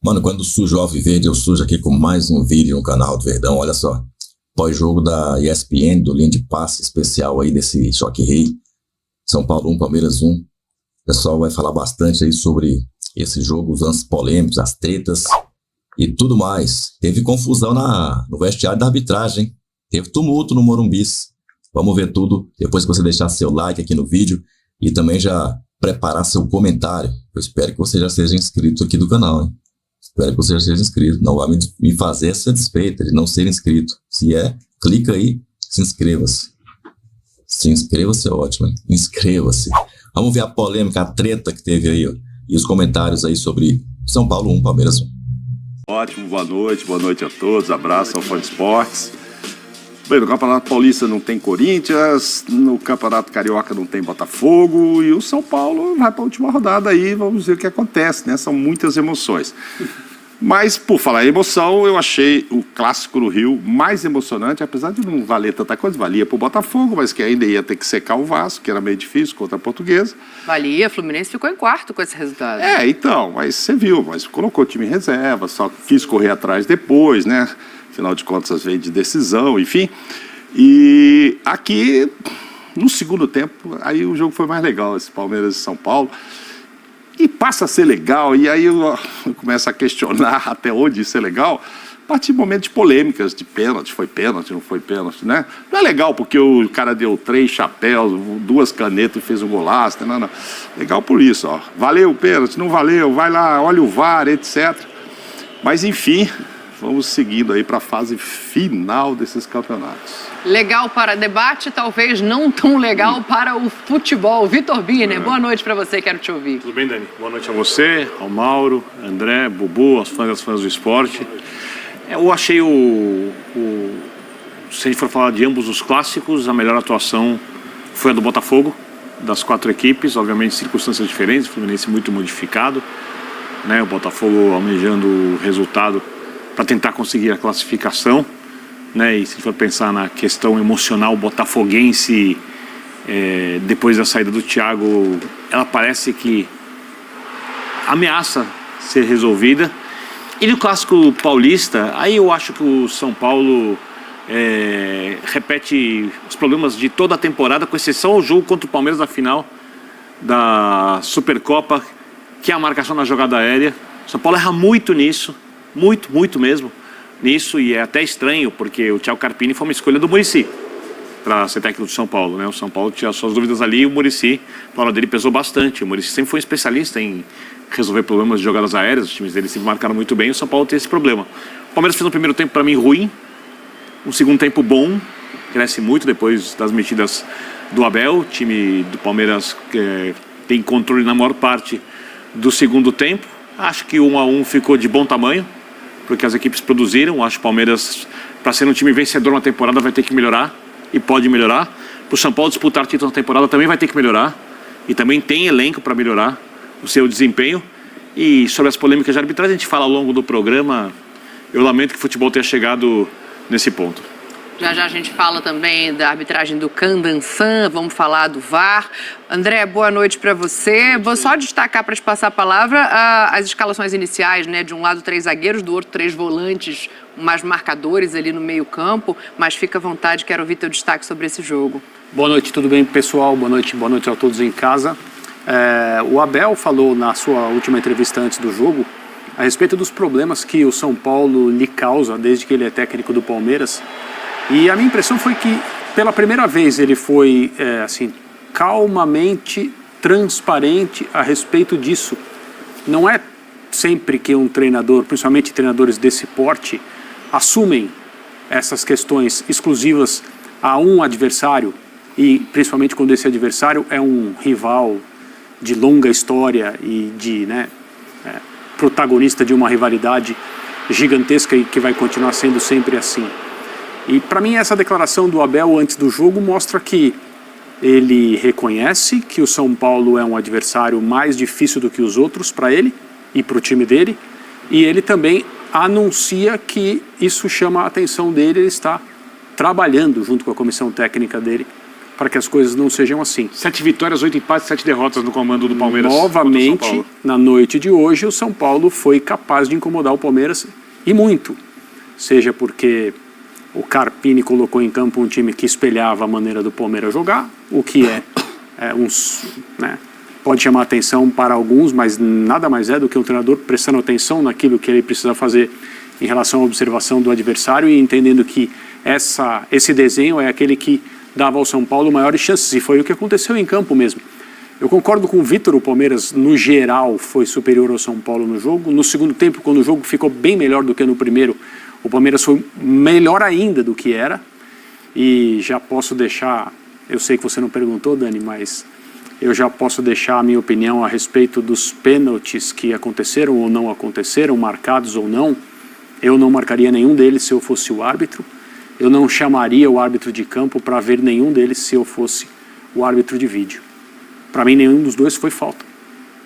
Mano, quando surge o Alviverde, eu surjo aqui com mais um vídeo no canal do Verdão. Olha só, pós-jogo da ESPN, do linha de passe especial aí desse Choque Rei. São Paulo 1, Palmeiras 1. O pessoal vai falar bastante aí sobre esse jogo, os lances polêmicos, as tretas e tudo mais. Teve confusão no vestiário da arbitragem, hein? Teve tumulto no Morumbis. Vamos ver tudo depois que você deixar seu like aqui no vídeo e também já preparar seu comentário. Eu espero que você já seja inscrito aqui do canal, hein? Espero que você já seja inscrito. Não vai me fazer satisfeita de não ser inscrito. Se é, clica aí, se inscreva-se. Se inscreva-se é ótimo, hein? Inscreva-se. Vamos ver a polêmica, a treta que teve aí, ó, e os comentários aí sobre São Paulo 1, Palmeiras 1. Ótimo, boa noite a todos. Abraço ao Fã de Esportes. Bem, no Campeonato Paulista não tem Corinthians, no Campeonato Carioca não tem Botafogo e o São Paulo vai para a última rodada aí, vamos ver o que acontece, né? São muitas emoções. Mas, por falar em emoção, eu achei o Clássico do Rio mais emocionante, apesar de não valer tanta coisa, valia para o Botafogo, mas que ainda ia ter que secar o Vasco, que era meio difícil contra a Portuguesa. Valia, a Fluminense ficou em quarto com esse resultado. Então, mas você viu, mas colocou o time em reserva, só quis correr atrás depois, né? Afinal de contas, veio de decisão, enfim. E aqui, no segundo tempo, aí o jogo foi mais legal, esse Palmeiras e São Paulo. E passa a ser legal, e aí eu começo a questionar até onde isso é legal, a partir de momentos de polêmicas, de pênalti, foi pênalti, não foi pênalti, né? Não é legal porque o cara deu 3 chapéus, 2 canetas e fez um golaço, não. Legal por isso, ó. Valeu o pênalti, não valeu, vai lá, olha o VAR, etc. Mas, enfim, vamos seguindo aí para a fase final desses campeonatos. Legal para debate, talvez não tão legal para o futebol. Vitor Birner, boa noite para você, quero te ouvir. Tudo bem, Dani? Boa noite a você, ao Mauro, André, Bubu, aos fãs do esporte. Eu achei se a gente for falar de ambos os clássicos, a melhor atuação foi a do Botafogo, das 4 equipes, obviamente circunstâncias diferentes, o Fluminense muito modificado, né? O Botafogo almejando o resultado para tentar conseguir a classificação, né? E se for pensar na questão emocional botafoguense, depois da saída do Thiago, ela parece que ameaça ser resolvida. E no Clássico Paulista, aí eu acho que o São Paulo repete os problemas de toda a temporada, com exceção ao jogo contra o Palmeiras na final da Supercopa, que é a marcação na jogada aérea. O São Paulo erra muito nisso. Muito mesmo nisso, e é até estranho, porque o Thiago Carpini foi uma escolha do Muricy para ser técnico do São Paulo, né? O São Paulo tinha suas dúvidas ali e o Muricy, a hora dele pesou bastante. O Muricy sempre foi um especialista em resolver problemas de jogadas aéreas, os times dele sempre marcaram muito bem, o São Paulo tem esse problema. O Palmeiras fez um primeiro tempo, para mim, ruim, um segundo tempo bom, cresce muito depois das metidas do Abel. O time do Palmeiras tem controle na maior parte do segundo tempo. Acho que 1-1 ficou de bom tamanho, porque as equipes produziram. Acho que o Palmeiras, para ser um time vencedor na temporada, vai ter que melhorar, e pode melhorar. Para o São Paulo disputar título na temporada também vai ter que melhorar, e também tem elenco para melhorar o seu desempenho. E sobre as polêmicas de arbitragem, a gente fala ao longo do programa. Eu lamento que o futebol tenha chegado nesse ponto. Já a gente fala também da arbitragem do Candançan, vamos falar do VAR. André, boa noite para você. Vou só destacar, para te passar a palavra, as escalações iniciais, né? De um lado 3 zagueiros, do outro 3 volantes, mais marcadores ali no meio campo. Mas fica à vontade, quero ouvir teu destaque sobre esse jogo. Boa noite, tudo bem, pessoal? Boa noite a todos em casa. O Abel falou na sua última entrevista antes do jogo a respeito dos problemas que o São Paulo lhe causa desde que ele é técnico do Palmeiras. E a minha impressão foi que, pela primeira vez, ele foi, calmamente transparente a respeito disso. Não é sempre que um treinador, principalmente treinadores desse porte, assumem essas questões exclusivas a um adversário, e principalmente quando esse adversário é um rival de longa história e protagonista de uma rivalidade gigantesca e que vai continuar sendo sempre assim. E para mim essa declaração do Abel antes do jogo mostra que ele reconhece que o São Paulo é um adversário mais difícil do que os outros para ele e para o time dele, e ele também anuncia que isso chama a atenção dele, ele está trabalhando junto com a comissão técnica dele para que as coisas não sejam assim. 7 vitórias, 8 empates, 7 derrotas no comando do Palmeiras. Novamente, na noite de hoje, o São Paulo foi capaz de incomodar o Palmeiras, e muito. Seja porque o Carpini colocou em campo um time que espelhava a maneira do Palmeiras jogar, o que pode chamar atenção para alguns, mas nada mais é do que um treinador prestando atenção naquilo que ele precisa fazer em relação à observação do adversário e entendendo que esse desenho é aquele que dava ao São Paulo maiores chances, e foi o que aconteceu em campo mesmo. Eu concordo com o Vitor, o Palmeiras, no geral, foi superior ao São Paulo no jogo. No segundo tempo, quando o jogo ficou bem melhor do que no primeiro, o Palmeiras foi melhor ainda do que era. E já posso deixar, eu sei que você não perguntou, Dani, mas eu já posso deixar a minha opinião a respeito dos pênaltis que aconteceram ou não aconteceram, marcados ou não. Eu não marcaria nenhum deles se eu fosse o árbitro. Eu não chamaria o árbitro de campo para ver nenhum deles se eu fosse o árbitro de vídeo. Para mim, nenhum dos dois foi falta.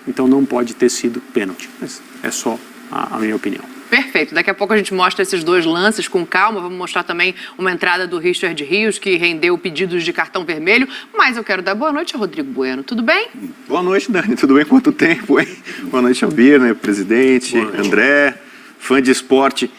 Então não pode ter sido pênalti. Mas é só a minha opinião. Perfeito. Daqui a pouco a gente mostra esses dois lances com calma. Vamos mostrar também uma entrada do Richard Rios, que rendeu pedidos de cartão vermelho. Mas eu quero dar boa noite a Rodrigo Bueno. Tudo bem? Boa noite, Dani. Tudo bem? Quanto tempo, hein? Boa noite ao Birner, presidente, André, fã de esporte.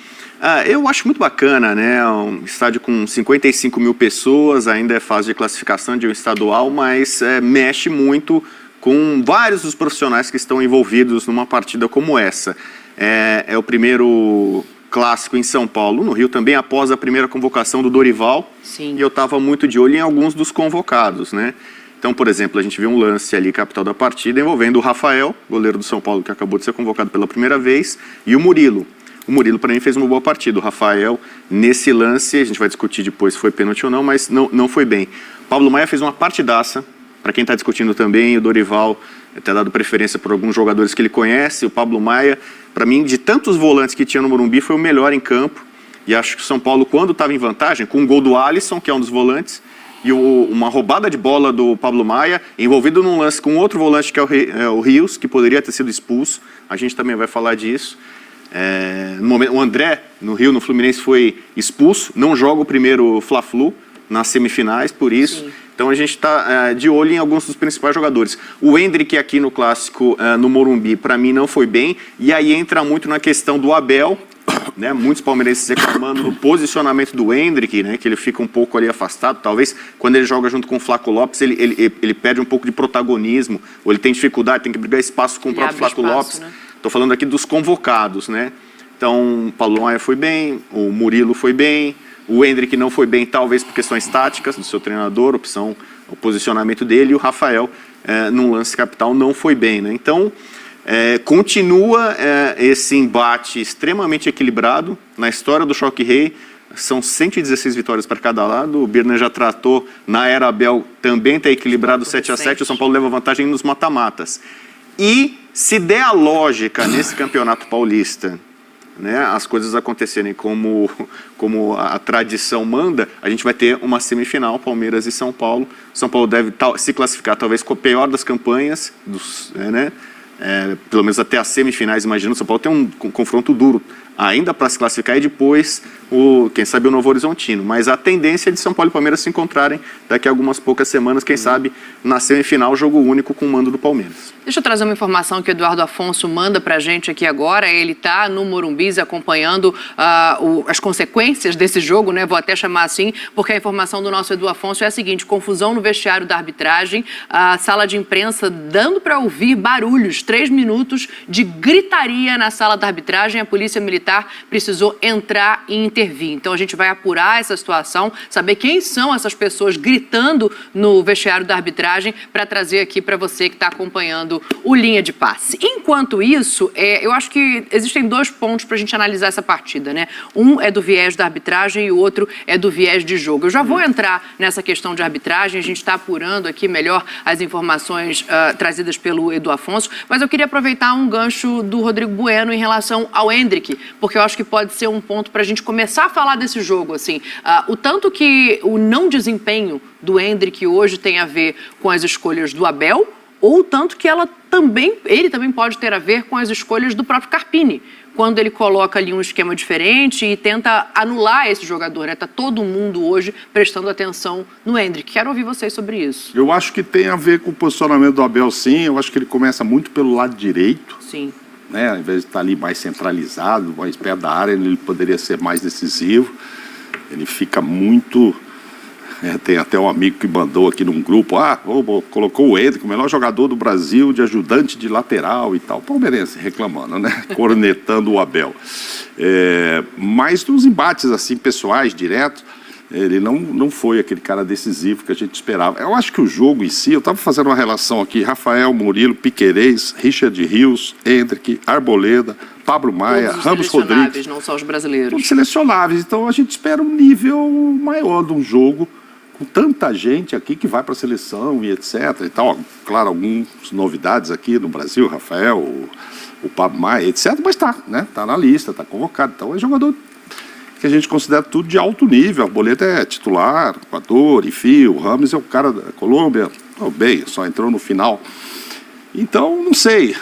Eu acho muito bacana, né? Um estádio com 55 mil pessoas, ainda é fase de classificação de um estadual, mas mexe muito com vários dos profissionais que estão envolvidos numa partida como essa. É o primeiro clássico em São Paulo, no Rio também, após a primeira convocação do Dorival. Sim. E eu estava muito de olho em alguns dos convocados, né? Então, por exemplo, a gente viu um lance ali, capital da partida, envolvendo o Rafael, goleiro do São Paulo, que acabou de ser convocado pela primeira vez, e o Murilo. O Murilo, para mim, fez uma boa partida. O Rafael, nesse lance, a gente vai discutir depois se foi pênalti ou não, mas não foi bem. Pablo Maia fez uma partidaça. Para quem está discutindo também, o Dorival tem dado preferência por alguns jogadores que ele conhece. O Pablo Maia, para mim, de tantos volantes que tinha no Morumbi, foi o melhor em campo. E acho que o São Paulo, quando estava em vantagem, com um gol do Alisson, que é um dos volantes, e uma roubada de bola do Pablo Maia, envolvido num lance com outro volante, que é o Rios, que poderia ter sido expulso. A gente também vai falar disso. No momento, o André, no Rio, no Fluminense, foi expulso. Não joga o primeiro Fla-Flu nas semifinais, por isso. Sim. Então a gente está de olho em alguns dos principais jogadores. O Endrick aqui no Clássico, no Morumbi, para mim não foi bem. E aí entra muito na questão do Abel, né? Muitos palmeirenses reclamando do posicionamento do Endrick, né? Que ele fica um pouco ali afastado. Talvez quando ele joga junto com o Flaco Lopes, ele perde um pouco de protagonismo. Ou ele tem dificuldade, tem que brigar espaço com o próprio Flaco Lopes. Estou falando aqui dos convocados, né? Então, o Paulo Maia foi bem, o Murilo foi bem, o Endrick não foi bem, talvez por questões táticas do seu treinador, o posicionamento dele, e o Rafael, num lance capital, não foi bem, né? Então, continua esse embate extremamente equilibrado na história do Choque Rei. São 116 vitórias para cada lado. O Birner já tratou, na era Abel, também está equilibrado 7-7. O São Paulo leva vantagem nos mata-matas. E se der a lógica nesse campeonato paulista, né, as coisas acontecerem como a tradição manda, a gente vai ter uma semifinal, Palmeiras e São Paulo. São Paulo deve se classificar talvez com a pior das campanhas, pelo menos até as semifinais, imagino. São Paulo tem um confronto duro ainda para se classificar e depois, quem sabe, o Novo Horizontino. Mas a tendência é de São Paulo e Palmeiras se encontrarem daqui a algumas poucas semanas, quem sabe, na semifinal, jogo único com o mando do Palmeiras. Deixa eu trazer uma informação que o Eduardo Afonso manda pra gente aqui agora. Ele está no Morumbi acompanhando as consequências desse jogo, né? Vou até chamar assim, porque a informação do nosso Edu Afonso é a seguinte: confusão no vestiário da arbitragem, a sala de imprensa dando para ouvir barulhos, 3 minutos de gritaria na sala da arbitragem. A Polícia Militar precisou entrar e intervir. Então a gente vai apurar essa situação, saber quem são essas pessoas gritando no vestiário da arbitragem, para trazer aqui para você que está acompanhando o Linha de Passe. Enquanto isso, eu acho que existem 2 pontos para a gente analisar essa partida, né? Um é do viés da arbitragem e o outro é do viés de jogo. Eu já vou entrar nessa questão de arbitragem, a gente está apurando aqui melhor as informações trazidas pelo Edu Afonso, mas eu queria aproveitar um gancho do Rodrigo Bueno em relação ao Endrick, porque eu acho que pode ser um ponto para a gente começar a falar desse jogo, assim. O tanto que o não desempenho do Endrick hoje tem a ver com as escolhas do Abel, ou tanto que ele também pode ter a ver com as escolhas do próprio Carpini, quando ele coloca ali um esquema diferente e tenta anular esse jogador, né? Tá todo mundo hoje prestando atenção no Endrick. Quero ouvir vocês sobre isso. Eu acho que tem a ver com o posicionamento do Abel, sim. Eu acho que ele começa muito pelo lado direito. Sim. Né? Ao invés de estar ali mais centralizado, mais perto da área, ele poderia ser mais decisivo. Ele fica muito... tem até um amigo que mandou aqui num grupo, colocou o Endrick, o melhor jogador do Brasil, de ajudante de lateral e tal. Palmeirense reclamando, né? Cornetando o Abel. Mas nos embates assim, pessoais, diretos, ele não foi aquele cara decisivo que a gente esperava. Eu acho que o jogo em si, eu estava fazendo uma relação aqui, Rafael, Murilo, Piquerez, Richard Rios, Endrick, Arboleda, Pablo Maia, Todos os Ramos selecionáveis, Rodrigues. não só os brasileiros. Todos selecionáveis. Então a gente espera um nível maior de um jogo, com tanta gente aqui que vai para a seleção e etc. E tal. Claro, algumas novidades aqui no Brasil, Rafael, o Pablo Maia, etc. Mas tá, né? Tá na lista, tá convocado. Então é jogador que a gente considera tudo de alto nível. A Arboleda é titular, Equador, enfim, o Ramos é o cara da Colômbia, bem, só entrou no final. Então, não sei,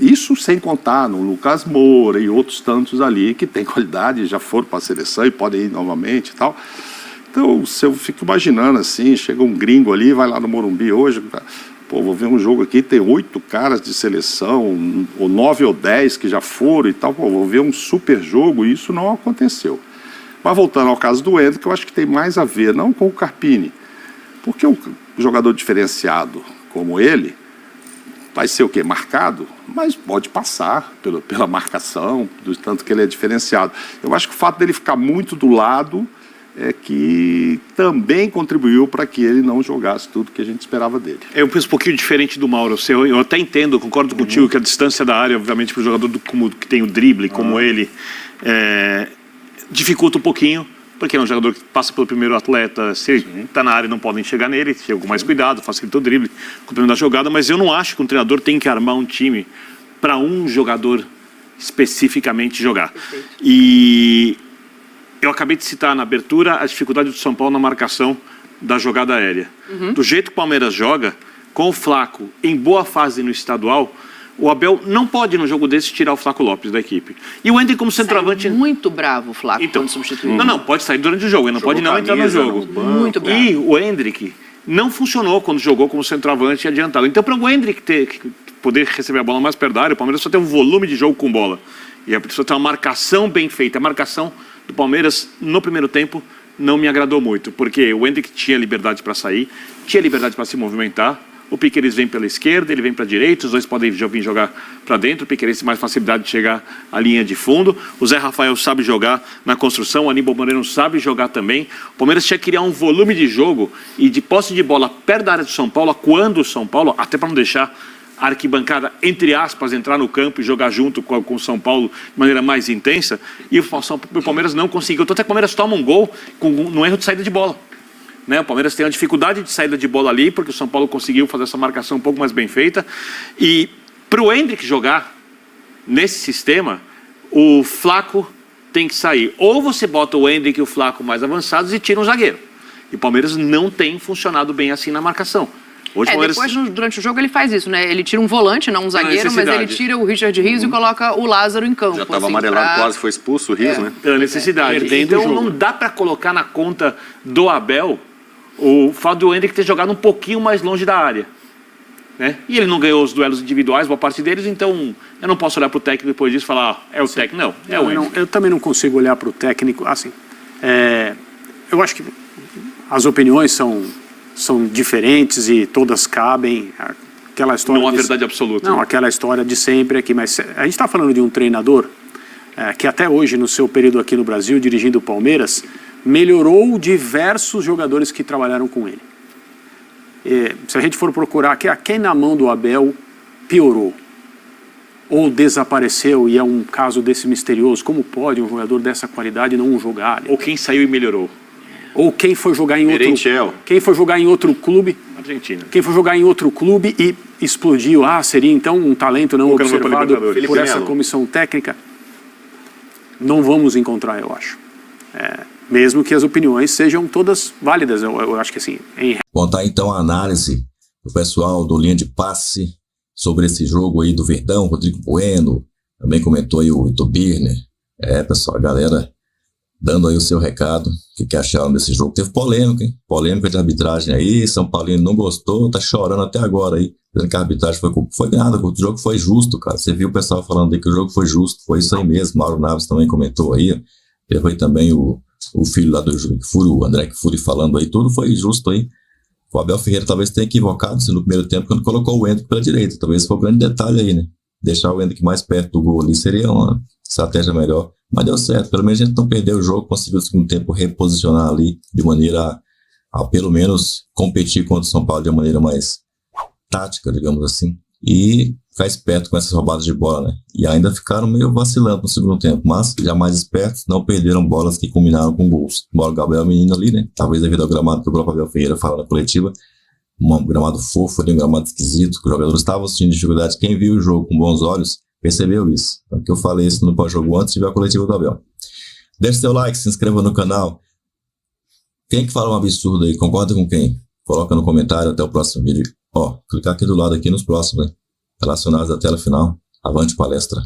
isso sem contar no Lucas Moura e outros tantos ali que tem qualidade, já foram para a seleção e podem ir novamente e tal. Então, se eu fico imaginando assim, chega um gringo ali, vai lá no Morumbi hoje, pô, vou ver um jogo aqui, tem 8 caras de seleção, ou 9 ou 10 que já foram e tal, pô, vou ver um super jogo, e isso não aconteceu. Mas voltando ao caso do Endrick, eu acho que tem mais a ver, não com o Carpini, porque um jogador diferenciado como ele vai ser o quê? Marcado, mas pode passar pela marcação, do tanto que ele é diferenciado. Eu acho que o fato dele ficar muito do lado é que também contribuiu para que ele não jogasse tudo que a gente esperava dele. Eu penso um pouquinho diferente do Mauro. Eu até entendo, concordo contigo que a distância da área, obviamente, para o jogador que tem o drible, como ele, dificulta um pouquinho, porque é um jogador que passa pelo primeiro atleta, se ele está na área não podem chegar nele, chega com mais cuidado, facilita o drible, complementa a jogada, mas eu não acho que um treinador tem que armar um time para um jogador especificamente jogar. E eu acabei de citar na abertura a dificuldade do São Paulo na marcação da jogada aérea. Do jeito que o Palmeiras joga, com o Flaco em boa fase no estadual, o Abel não pode, num jogo desse, tirar o Flaco Lopes da equipe. E o Endrick como centroavante... Saiu muito bravo o Flaco quando substituiu. Não, pode sair durante o jogo, ele não pode não entrar no jogo. Muito bravo. E o Endrick não funcionou quando jogou como centroavante adiantado. Então, para o Endrick poder receber a bola mais perto da área, o Palmeiras só tem um volume de jogo com bola. E a pessoa tem uma marcação bem feita. A marcação do Palmeiras, no primeiro tempo, não me agradou muito, porque o Endrick tinha liberdade para sair, tinha liberdade para se movimentar. O Piquerez vem pela esquerda, ele vem para a direita, os dois podem vir jogar para dentro. O Piquerez tem mais facilidade de chegar à linha de fundo. O Zé Rafael sabe jogar na construção, o Aníbal Moreno sabe jogar também. O Palmeiras tinha que criar um volume de jogo e de posse de bola perto da área do São Paulo, quando o São Paulo, até para não deixar a arquibancada, entre aspas, entrar no campo e jogar junto com o São Paulo de maneira mais intensa. E o Palmeiras não conseguiu. Tanto é que o Palmeiras toma um gol no erro de saída de bola. Né? O Palmeiras tem uma dificuldade de saída de bola ali, porque o São Paulo conseguiu fazer essa marcação um pouco mais bem feita. E para o Endrick jogar nesse sistema, o Flaco tem que sair. Ou você bota o Endrick e o Flaco mais avançados e tira um zagueiro. E o Palmeiras não tem funcionado bem assim na marcação. Hoje, Palmeiras... Depois, durante o jogo, ele faz isso, né? Ele tira um volante, não um zagueiro, mas ele tira o Richard Rios e coloca o Lázaro em campo. Já estava amarelado, quase foi expulso o Rios, né? Pela necessidade. Então não dá para colocar na conta do Abel o fato do Endrick ter jogado um pouquinho mais longe da área. Né? E ele não ganhou os duelos individuais, boa parte deles, então eu não posso olhar para o técnico depois disso e falar, é o técnico. Não, é o Endrick. Eu também não consigo olhar para o técnico, assim, eu acho que as opiniões são diferentes e todas cabem. Aquela história não há verdade absoluta. Não, aquela história de sempre aqui, mas a gente está falando de um treinador que até hoje, no seu período aqui no Brasil, dirigindo o Palmeiras, melhorou diversos jogadores que trabalharam com ele. Se a gente for procurar quem na mão do Abel piorou ou desapareceu, e é um caso desse misterioso, como pode um jogador dessa qualidade não jogar? Ou quem saiu e melhorou. Ou quem foi jogar em outro clube. Argentina. Quem foi jogar em outro clube e explodiu. Seria então um talento não observado por essa comissão técnica? Não vamos encontrar, eu acho. Mesmo que as opiniões sejam todas válidas, eu acho que assim... Bom, tá então a análise o pessoal do Linha de Passe sobre esse jogo aí do Verdão, Rodrigo Bueno, também comentou aí o Ito Birner. Pessoal, a galera dando aí o seu recado, o que acharam desse jogo. Teve polêmica, hein? Polêmica de arbitragem aí, São Paulino não gostou, tá chorando até agora aí, dizendo que a arbitragem foi nada, o jogo foi justo, cara. Você viu o pessoal falando aí que o jogo foi justo, foi isso aí mesmo. Mauro Naves também comentou aí, teve aí também o filho lá do Furi, o André Furi falando aí, tudo foi justo aí. O Abel Ferreira talvez tenha equivocado no primeiro tempo quando colocou o Endrick pela direita, talvez foi um grande detalhe aí, né? Deixar o Endrick mais perto do gol ali seria uma estratégia melhor, mas deu certo, pelo menos a gente não perdeu o jogo, conseguiu no segundo tempo reposicionar ali de maneira a pelo menos competir contra o São Paulo de uma maneira mais tática, digamos assim, e ficar esperto com essas roubadas de bola, né? E ainda ficaram meio vacilando no segundo tempo, mas já mais espertos, não perderam bolas que combinaram com gols. Embora o Gabriel menino ali, né? Talvez devido ao gramado que o próprio Abel Ferreira fala na coletiva, um gramado fofo, um gramado esquisito, que os jogadores estavam sentindo dificuldade. Quem viu o jogo com bons olhos percebeu isso. Então, que eu falei isso no pós-jogo antes de ver a coletiva do Abel. Deixe seu like, se inscreva no canal. Quem que fala um absurdo aí? Concorda com quem? Coloca no comentário. Até o próximo vídeo. Clicar aqui do lado aqui nos próximos, hein? Relacionados à tela final. Avante palestra.